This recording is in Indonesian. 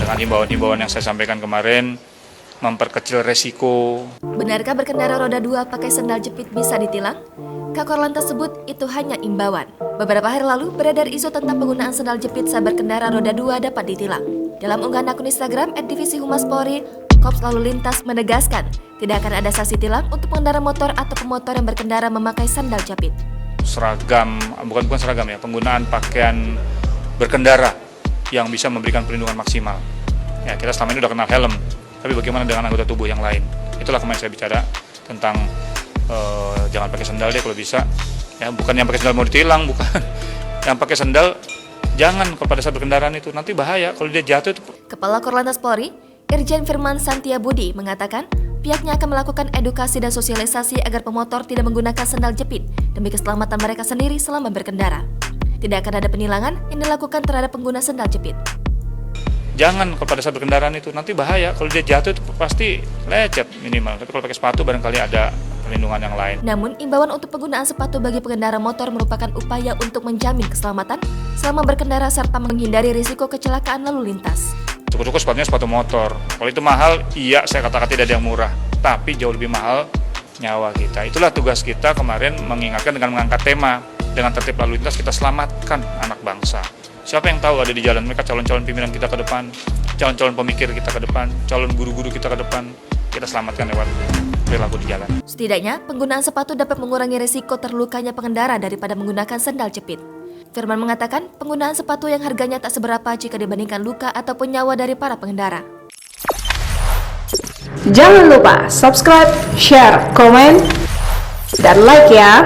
dengan himbauan-himbauan yang saya sampaikan kemarin, memperkecil resiko. Benarkah berkendara roda 2 pakai sendal jepit bisa ditilang? Kakor Lantas sebut itu hanya imbauan. Beberapa hari lalu beredar isu tentang penggunaan sendal jepit saat berkendara roda 2 dapat ditilang. Dalam unggahan akun Instagram @divisi Humas Polri, Korps Lalu Lintas menegaskan tidak akan ada sanksi tilang untuk pengendara motor atau pemotor yang berkendara memakai sandal jepit. Seragam, bukan seragam ya, penggunaan pakaian berkendara yang bisa memberikan perlindungan maksimal. Ya, kita selama ini udah kenal helm, tapi bagaimana dengan anggota tubuh yang lain? Itulah kemarin saya bicara tentang jangan pakai sandal deh kalau bisa. Ya, bukan yang pakai sandal mau ditilang, bukan. Yang pakai sandal jangan pada saat berkendaraan itu, nanti bahaya kalau dia jatuh itu. Kepala Korlantas Polri, Irjen Firman Santiabudi mengatakan pihaknya akan melakukan edukasi dan sosialisasi agar pemotor tidak menggunakan sandal jepit demi keselamatan mereka sendiri selama berkendara. Tidak akan ada penilangan yang dilakukan terhadap pengguna sandal jepit. Jangan pada saat berkendaraan itu, nanti bahaya kalau dia jatuh itu pasti lecet minimal. Tapi kalau pakai sepatu barangkali ada perlindungan yang lain. Namun, imbauan untuk penggunaan sepatu bagi pengendara motor merupakan upaya untuk menjamin keselamatan selama berkendara serta menghindari risiko kecelakaan lalu lintas. Cukup-cukup sepatunya sepatu motor. Kalau itu mahal, iya saya katakan tidak ada yang murah. Tapi jauh lebih mahal nyawa kita. Itulah tugas kita kemarin mengingatkan dengan mengangkat tema. Dengan tertib lalu lintas kita selamatkan anak bangsa. Siapa yang tahu ada di jalan mereka calon-calon pimpinan kita ke depan, calon-calon pemikir kita ke depan, calon guru-guru kita ke depan. Kita selamatkan lewat perilaku di jalan. Setidaknya, penggunaan sepatu dapat mengurangi risiko terlukanya pengendara daripada menggunakan sandal jepit. Firman mengatakan, penggunaan sepatu yang harganya tak seberapa jika dibandingkan luka ataupun nyawa dari para pengendara. Jangan lupa subscribe, share, komen, dan like ya!